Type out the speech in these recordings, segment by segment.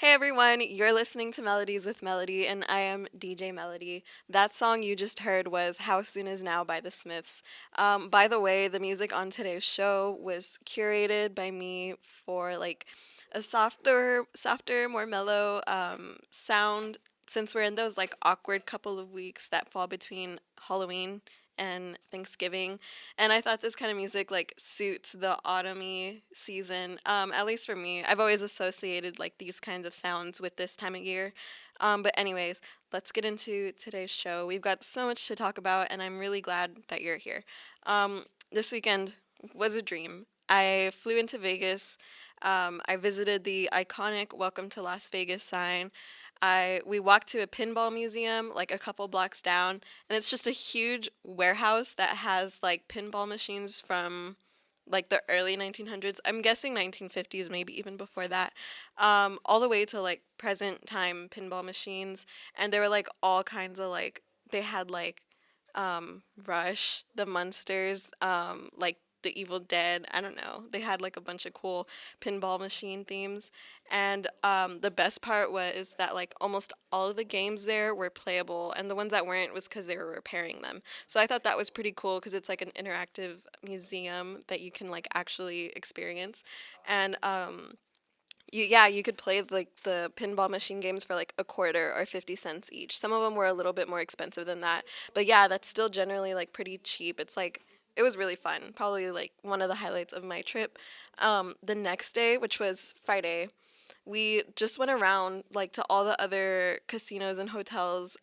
Hey everyone, you're listening to Melodies with Melody, and I am DJ Melody. That song you just heard was How Soon Is Now by the Smiths. By the way, the music on today's show was curated by me for like a softer, more mellow sound since we're in those like awkward couple of weeks that fall between Halloween and Thanksgiving. And I thought this kind of music like suits the autumny season. At least for me, I've always associated like these kinds of sounds with this time of year. But anyways, let's get into today's show. We've got so much to talk about, and I'm really glad that you're here. This weekend was a dream. I flew into Vegas. I visited the iconic "Welcome to Las Vegas" sign. We walked to a pinball museum like a couple blocks down, and it's just a huge warehouse that has like pinball machines from like the early 1900s. I'm guessing 1950s, maybe even before that. All the way to like present time pinball machines, and there were like all kinds of like they had like Rush, the Munsters, like the Evil Dead. I don't know. They had like a bunch of cool pinball machine themes. And the best part was that like almost all of the games there were playable, and the ones that weren't was because they were repairing them. So I thought that was pretty cool because it's like an interactive museum that you can like actually experience. And you could play like the pinball machine games for like a quarter or 50 cents each. Some of them were a little bit more expensive than that. But yeah, that's still generally like pretty cheap. It's like it was really fun. Probably like one of the highlights of my trip. The next day, which was Friday, we just went around like to all the other casinos and hotels.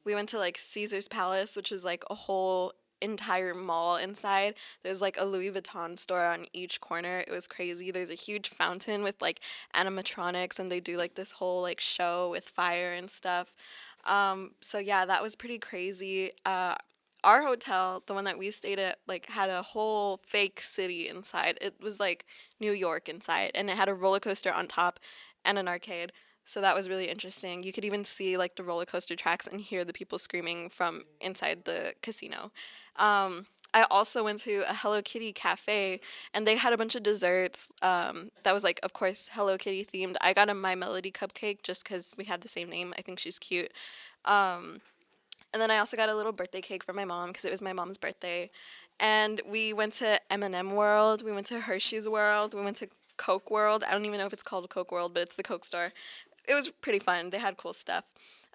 We went to like Caesar's Palace, which is like a whole entire mall inside. There's like a Louis Vuitton store on each corner. It was crazy. There's a huge fountain with like animatronics, and they do like this whole like show with fire and stuff. So yeah, that was pretty crazy. Our hotel, the one that we stayed at, like had a whole fake city inside. It was like New York inside, and it had a roller coaster on top and an arcade. So that was really interesting. You could even see like the roller coaster tracks and hear the people screaming from inside the casino. I also went to a Hello Kitty cafe, and they had a bunch of desserts that was like, of course, Hello Kitty themed. I got a My Melody cupcake just because we had the same name. I think she's cute. Um, and then I also got a little birthday cake for my mom because it was my mom's birthday. And we went to M&M World. We went to Hershey's World. We went to Coke World. I don't even know if it's called Coke World, but it's the Coke store. It was pretty fun. They had cool stuff.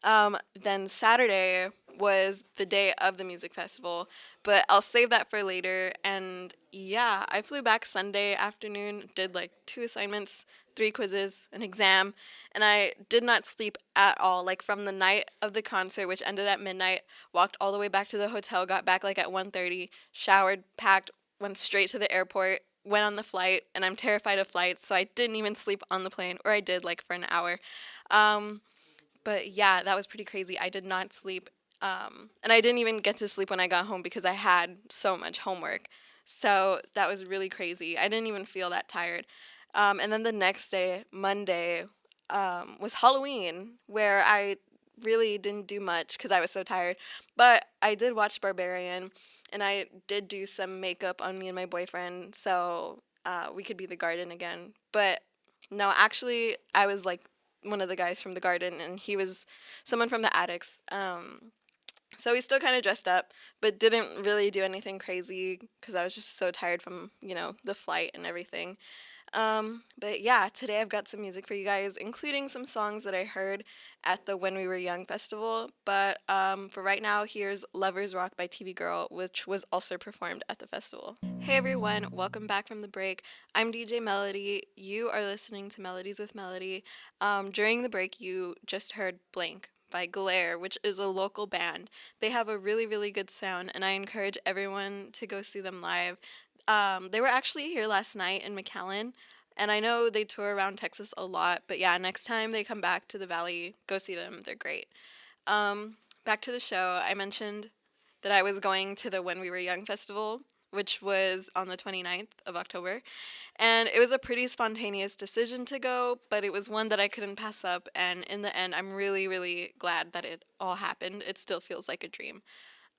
Then Saturday was the day of the music festival, but I'll save that for later. And yeah, I flew back Sunday afternoon, did like two assignments, three quizzes, an exam, and I did not sleep at all. Like from the night of the concert, which ended at midnight, walked all the way back to the hotel, got back like at 1:30, showered, packed, went straight to the airport, went on the flight, and I'm terrified of flights, so I didn't even sleep on the plane, or I did like for an hour. Um, but yeah, that was pretty crazy. I did not sleep. And I didn't even get to sleep when I got home because I had so much homework. So that was really crazy. I didn't even feel that tired. And then the next day, Monday, was Halloween, where I really didn't do much because I was so tired. But I did watch Barbarian, and I did do some makeup on me and my boyfriend so we could be the garden again. But no, actually, I was like one of the guys from the garden, and he was someone from the attics. So we still kind of dressed up, but didn't really do anything crazy because I was just so tired from, the flight and everything. But yeah, today I've got some music for you guys, including some songs that I heard at the When We Were Young festival. But for right now, here's Lovers Rock by TV Girl, which was also performed at the festival. Hey everyone, welcome back from the break. I'm DJ Melody. You are listening to Melodies with Melody. During the break, you just heard Blank by Glare, which is a local band. They have a really, really good sound, and I encourage everyone to go see them live. They were actually here last night in McAllen, and I know they tour around Texas a lot, but yeah, next time they come back to the Valley, go see them. They're great. Back to the show. I mentioned that I was going to the When We Were Young festival, which was on the 29th of October. And it was a pretty spontaneous decision to go, but it was one that I couldn't pass up. And in the end, I'm really, really glad that it all happened. It still feels like a dream.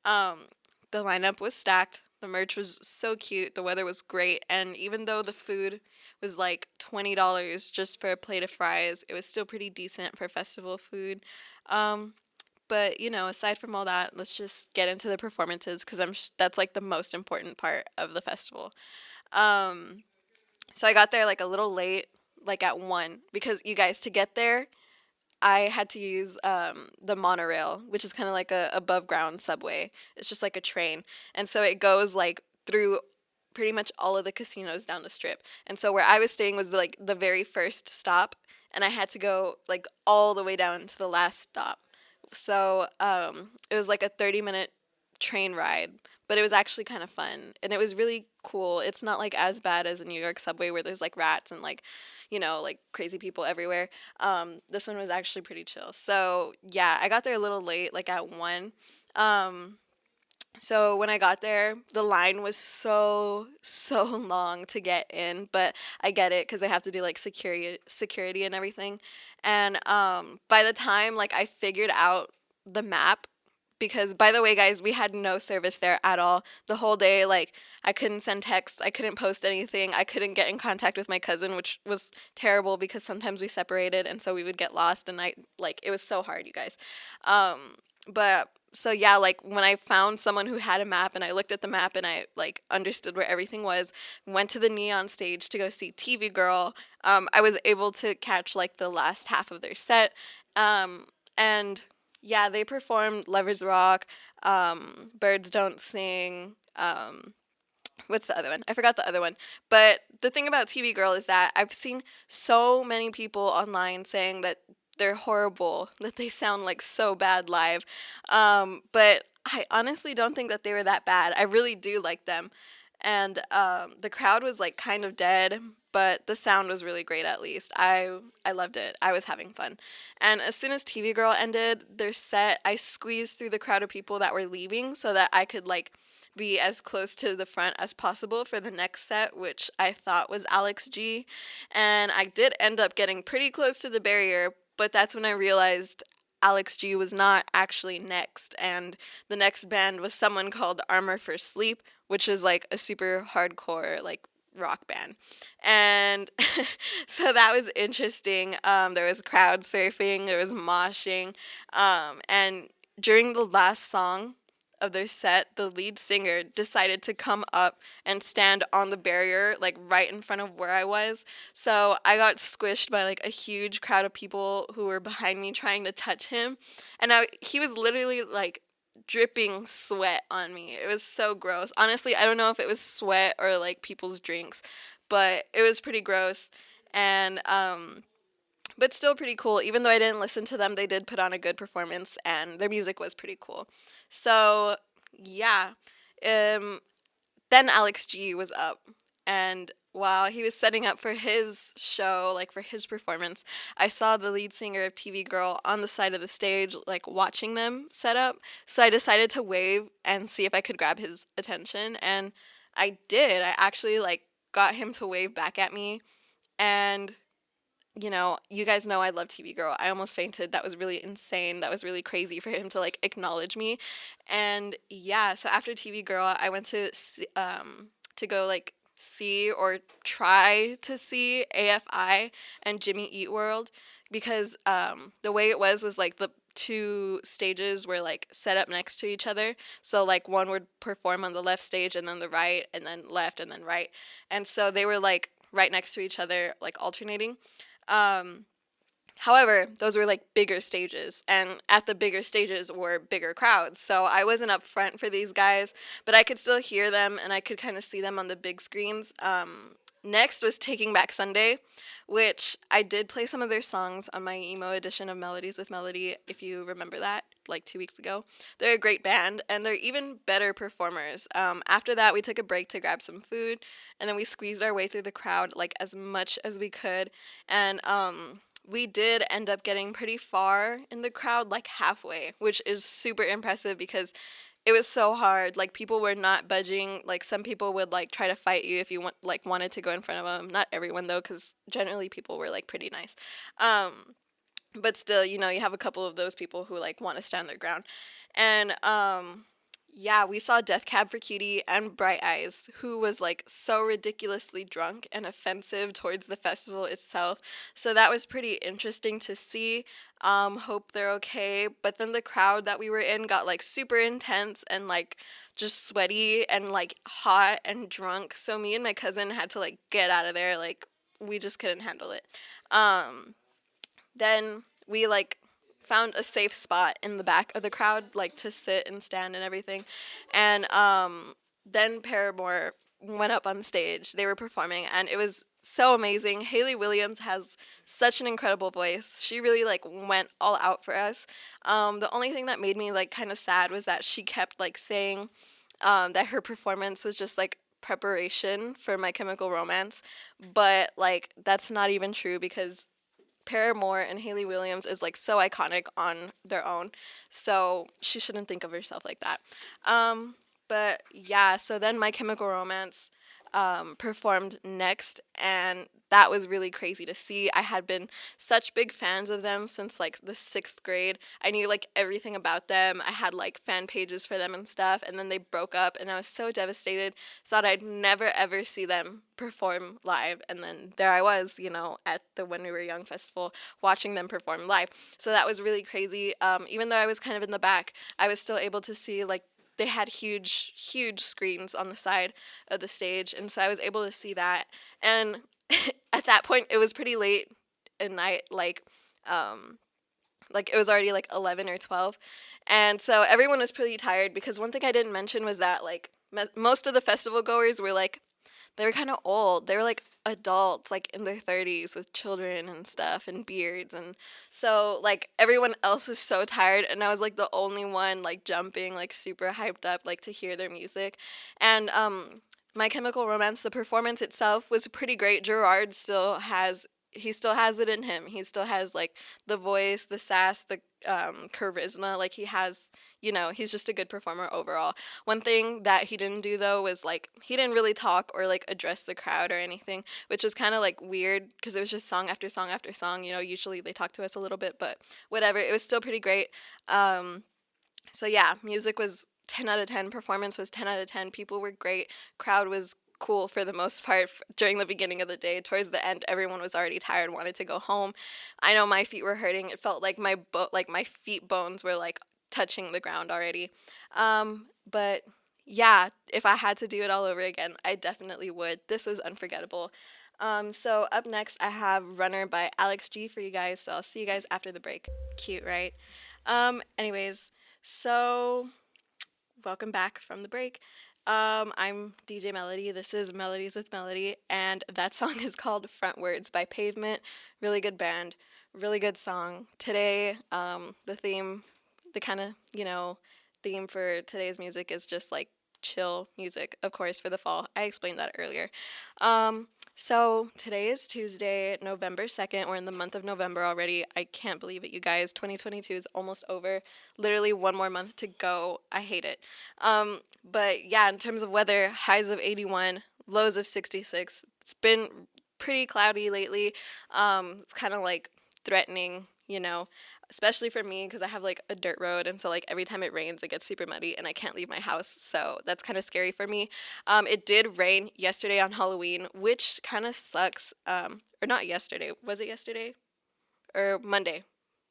Um, the lineup was stacked. The merch was so cute. The weather was great. And even though the food was like $20 just for a plate of fries. It was still pretty decent for festival food. Um, but aside from all that, let's just get into the performances because that's like the most important part of the festival. Um, so I got there like a little late, like at 1, because you guys, to get there, I had to use the monorail, which is kind of like a above ground subway. It's just like a train, and so it goes like through pretty much all of the casinos down the strip. And so where I was staying was like the very first stop, and I had to go like all the way down to the last stop. So it was like a 30-minute train ride, but it was actually kind of fun and it was really cool. It's not like as bad as a New York subway where there's like rats and like, like crazy people everywhere. This one was actually pretty chill. So yeah, I got there a little late, like at 1. Um, so when I got there, the line was so long to get in, but I get it because they have to do like security and everything. And by the time like I figured out the map, because by the way, guys, we had no service there at all the whole day. Like I couldn't send texts, I couldn't post anything, I couldn't get in contact with my cousin, which was terrible because sometimes we separated and so we would get lost, and I like it was so hard, you guys. But so yeah, like when I found someone who had a map and I looked at the map and I like understood where everything was, went to the neon stage to go see TV Girl. I was able to catch like the last half of their set. And yeah, they performed Lovers Rock, Birds Don't Sing. What's the other one? I forgot the other one. But the thing about TV Girl is that I've seen so many people online saying that they're horrible, that they sound like so bad live. But I honestly don't think that they were that bad. I really do like them. And the crowd was like kind of dead, but the sound was really great at least. I loved it. I was having fun. And as soon as TV Girl ended their set, I squeezed through the crowd of people that were leaving so that I could like be as close to the front as possible for the next set, which I thought was Alex G. And I did end up getting pretty close to the barrier, but that's when I realized Alex G was not actually next, and the next band was someone called Armor for Sleep, which is like a super hardcore like rock band. And so that was interesting. There was crowd surfing, there was moshing, and during the last song of their set, the lead singer decided to come up and stand on the barrier, like right in front of where I was. So I got squished by like a huge crowd of people who were behind me trying to touch him. And he was literally like dripping sweat on me. It was so gross. Honestly, I don't know if it was sweat or like people's drinks, but it was pretty gross. And but still pretty cool. Even though I didn't listen to them, they did put on a good performance and their music was pretty cool. So, yeah. Um, then Alex G was up, and while he was setting up for his show, like for his performance, I saw the lead singer of TV Girl on the side of the stage, like watching them set up. So I decided to wave and see if I could grab his attention, and I did. I actually like got him to wave back at me, and you guys know I love TV Girl. I almost fainted. That was really insane. That was really crazy for him to like acknowledge me. And yeah, so after TV Girl, I went to go like see or try to see AFI and Jimmy Eat World, because the way it was like the two stages were like set up next to each other. So like one would perform on the left stage and then the right and then left and then right. And so they were like right next to each other, like alternating. Um, However, those were like bigger stages, and at the bigger stages were bigger crowds. So I wasn't up front for these guys, but I could still hear them and I could kind of see them on the big screens. Next was Taking Back Sunday, which I did play some of their songs on my emo edition of Melodies with Melody, if you remember that, like 2 weeks ago. They're a great band, and they're even better performers. After that, we took a break to grab some food, and then we squeezed our way through the crowd like as much as we could. And we did end up getting pretty far in the crowd, like halfway, which is super impressive because it was so hard. Like people were not budging. Like some people would like try to fight you if you wanted to go in front of them. Not everyone though, because generally people were like pretty nice. But still, you have a couple of those people who like want to stand their ground. And Yeah, we saw Death Cab for Cutie and Bright Eyes, who was like so ridiculously drunk and offensive towards the festival itself. So that was pretty interesting to see. Hope they're okay. But then the crowd that we were in got like super intense and like just sweaty and like hot and drunk. So me and my cousin had to like get out of there. Like we just couldn't handle it. Um, then we like found a safe spot in the back of the crowd, like to sit and stand and everything. And then Paramore went up on stage. They were performing, and it was so amazing. Haley Williams has such an incredible voice. She really like went all out for us. The only thing that made me like kind of sad was that she kept like saying that her performance was just like preparation for My Chemical Romance, but like that's not even true because Paramore and Haley Williams is like so iconic on their own. So she shouldn't think of herself like that. But yeah, so then My Chemical Romance performed next, and that was really crazy to see. I had been such big fans of them since like the sixth grade. I knew like everything about them. I had like fan pages for them and stuff, and then they broke up, and I was so devastated. Thought I'd never ever see them perform live, and then there I was, at the When We Were Young festival, watching them perform live. So that was really crazy. Even though I was kind of in the back, I was still able to see like they had huge screens on the side of the stage, and so I was able to see that. And at that point it was pretty late at night, like it was already like 11 or 12, and so everyone was pretty tired because one thing I didn't mention was that like most of the festival goers were like they were kind of old. They were like adults, like in their 30s with children and stuff and beards. And so, like, everyone else was so tired. And I was like the only one, like, jumping, like, super hyped up, like, to hear their music. And, My Chemical Romance, the performance itself was pretty great. Gerard he still has it in him. He still has like the voice, the sass, the charisma. Like he has, he's just a good performer overall. One thing that he didn't do though was like he didn't really talk or like address the crowd or anything, which was kind of like weird because it was just song after song after song. Usually they talk to us a little bit, but whatever. It was still pretty great. So yeah, music was 10 out of 10. Performance was 10 out of 10. People were great. Crowd was cool for the most part during the beginning of the day. Towards the end, everyone was already tired, wanted to go home. I know my feet were hurting. It felt like my feet bones were like touching the ground already. But yeah, if I had to do it all over again, I definitely would. This was unforgettable. So up next, I have Runner by Alex G for you guys. So I'll see you guys after the break. Cute, right? Anyways, so welcome back from the break. I'm DJ Melody. This is Melodies with Melody, and that song is called Frontwards by Pavement. Really good band, really good song. Today, the kind of, theme for today's music is just like chill music, of course, for the fall. I explained that earlier. So today is Tuesday, November 2nd. We're in the month of November already. I can't believe it, you guys. 2022 is almost over. Literally one more month to go. I hate it. But yeah, in terms of weather, highs of 81, lows of 66. It's been pretty cloudy lately. It's kind of like threatening, especially for me because I have like a dirt road, and so like every time it rains it gets super muddy and I can't leave my house, so that's kind of scary for me. It did rain yesterday on Halloween, which kind of sucks. Or not yesterday, was it yesterday or Monday?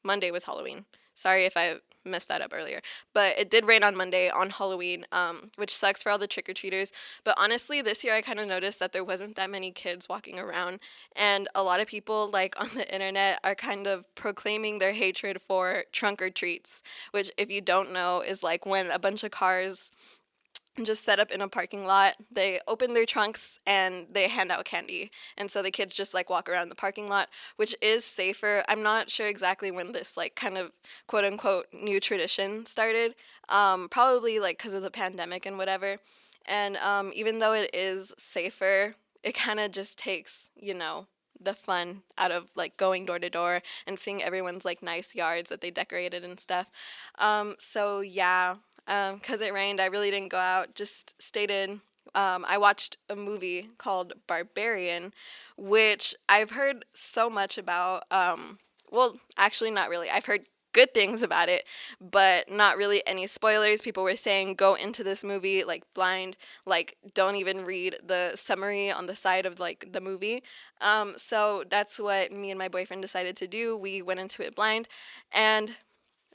Monday was Halloween. Sorry if I messed that up earlier. But it did rain on Monday on Halloween, which sucks for all the trick or treaters. But honestly, this year I kind of noticed that there wasn't that many kids walking around. And a lot of people, like on the internet, are kind of proclaiming their hatred for trunk or treats, which, if you don't know, is like when a bunch of cars just set up in a parking lot. They open their trunks and they hand out candy. And so the kids just like walk around the parking lot, which is safer. I'm not sure exactly when this like kind of quote unquote new tradition started. Probably like because of the pandemic and whatever. And even though it is safer, it kind of just takes, the fun out of like going door to door and seeing everyone's like nice yards that they decorated and stuff. So yeah, because it rained, I really didn't go out, just stayed in. I watched a movie called Barbarian, which I've heard so much about. Well, actually, not really. I've heard good things about it, but not really any spoilers. People were saying go into this movie like blind, like don't even read the summary on the side of like the movie. So that's what me and my boyfriend decided to do. We went into it blind, and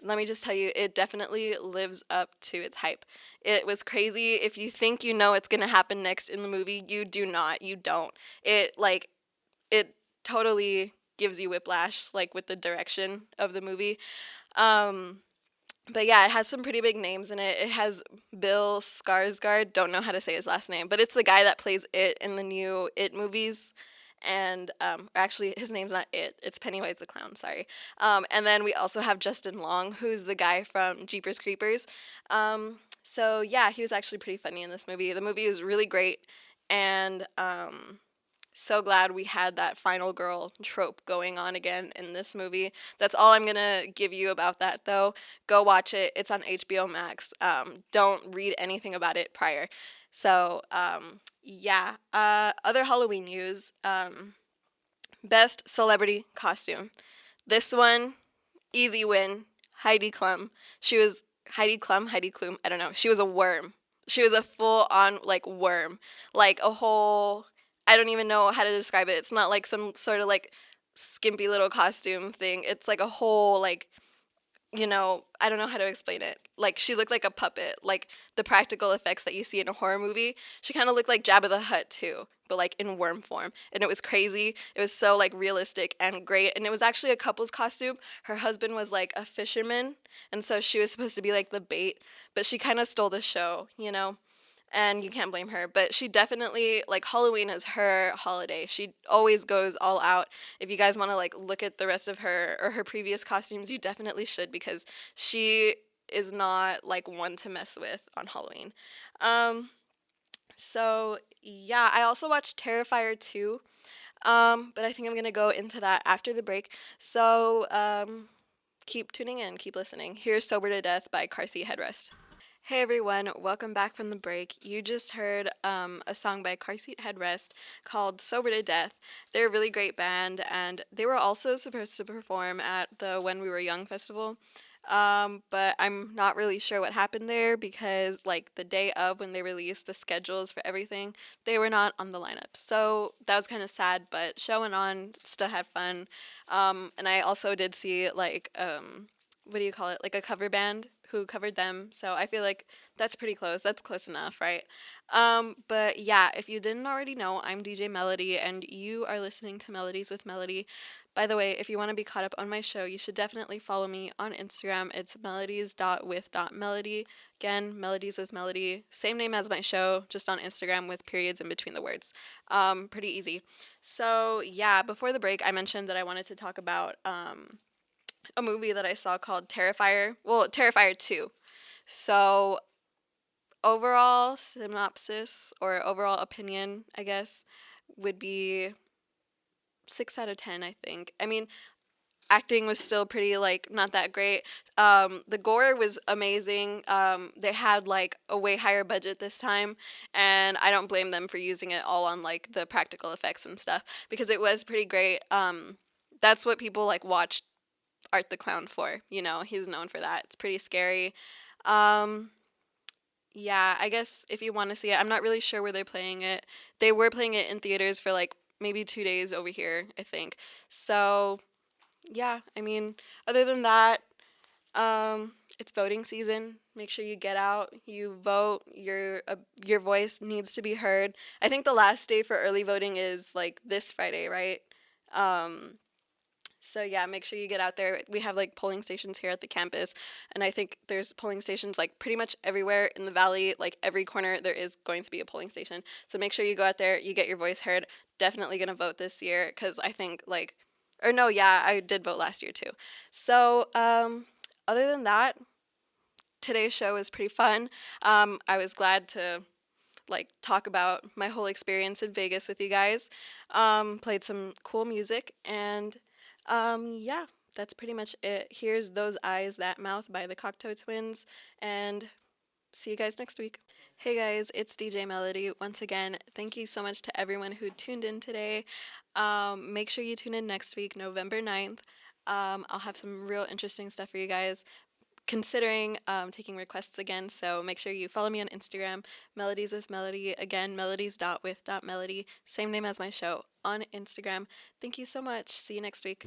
let me just tell you, it definitely lives up to its hype. It was crazy. If you think you know what's gonna happen next in the movie, you do not. You don't. It totally gives you whiplash, like with the direction of the movie. Um, but yeah, it has some pretty big names in it. It has Bill Skarsgård. Don't know how to say his last name, but it's the guy that plays It in the new It movies. And actually, his name's not It. It's Pennywise the Clown. Sorry. And then we also have Justin Long, who's the guy from Jeepers Creepers. So yeah, he was actually pretty funny in this movie. The movie is really great, and so glad we had that final girl trope going on again in this movie. That's all I'm gonna give you about that, though. Go watch it. It's on HBO Max. Don't read anything about it prior. So, yeah. Other Halloween news. Best celebrity costume. This one, easy win. Heidi Klum. She was Heidi Klum, Heidi Klum. I don't know. She was a worm. She was a full on like worm, like a whole. I don't even know how to describe it. It's not like some sort of like skimpy little costume thing. It's like a whole like, I don't know how to explain it. Like she looked like a puppet, like the practical effects that you see in a horror movie. She kind of looked like Jabba the Hutt too, but like in worm form. And it was crazy. It was so like realistic and great. And it was actually a couple's costume. Her husband was like a fisherman, and so she was supposed to be like the bait, but she kind of stole the show. And you can't blame her. But she definitely, like, Halloween is her holiday. She always goes all out. If you guys want to, like, look at the rest of her or her previous costumes, you definitely should, because she is not, like, one to mess with on Halloween. Um, so, yeah, I also watched Terrifier 2, but I think I'm going to go into that after the break. So, keep tuning in, keep listening. Here's Sober to Death by Car Seat Headrest. Hey everyone, welcome back from the break. You just heard a song by Car Seat Headrest called Sober to Death. They're a really great band, and they were also supposed to perform at the When We Were Young festival. But I'm not really sure what happened there, because like the day of when they released the schedules for everything, they were not on the lineup. So that was kind of sad, but show went on, still had fun. And I also did see like what do you call it? Like a cover band who covered them. So I feel like that's pretty close. That's close enough, right? But yeah, if you didn't already know, I'm DJ Melody, and you are listening to Melodies with Melody. By the way, if you want to be caught up on my show, you should definitely follow me on Instagram. It's melodies.with.melody. Again, Melodies with Melody. Same name as my show, just on Instagram with periods in between the words. Pretty easy. So yeah, before the break, I mentioned that I wanted to talk about a movie that I saw called Terrifier. Well, Terrifier 2. So, overall synopsis or overall opinion, I guess, would be 6 out of 10, I think. I mean, acting was still pretty, like, not that great. The gore was amazing. They had, like, a way higher budget this time, and I don't blame them for using it all on, like, the practical effects and stuff, because it was pretty great. That's what people, like, watched Art the Clown for. He's known for that. It's pretty scary. Um, yeah, I guess if you want to see it, I'm not really sure where they're playing it. They were playing it in theaters for like maybe 2 days over here, I think. So, yeah, I mean, other than that, it's voting season. Make sure you get out, you vote. Your voice needs to be heard. I think the last day for early voting is like this Friday, right? Um, so yeah, make sure you get out there. We have like polling stations here at the campus, and I think there's polling stations like pretty much everywhere in the valley. Like every corner, there is going to be a polling station. So make sure you go out there, you get your voice heard. Definitely gonna vote this year, because I think like, or no, yeah, I did vote last year too. So other than that, today's show was pretty fun. I was glad to like talk about my whole experience in Vegas with you guys. Played some cool music, and yeah, that's pretty much it. Here's Those Eyes, That Mouth by the Cocteau Twins, and see you guys next week. Hey guys, it's DJ Melody. Once again, thank you so much to everyone who tuned in today. Make sure you tune in next week, November 9th. I'll have some real interesting stuff for you guys, considering taking requests again. So make sure you follow me on Instagram, Melodies with Melody. Again, melodies.with.melody. Same name as my show on Instagram. Thank you so much. See you next week.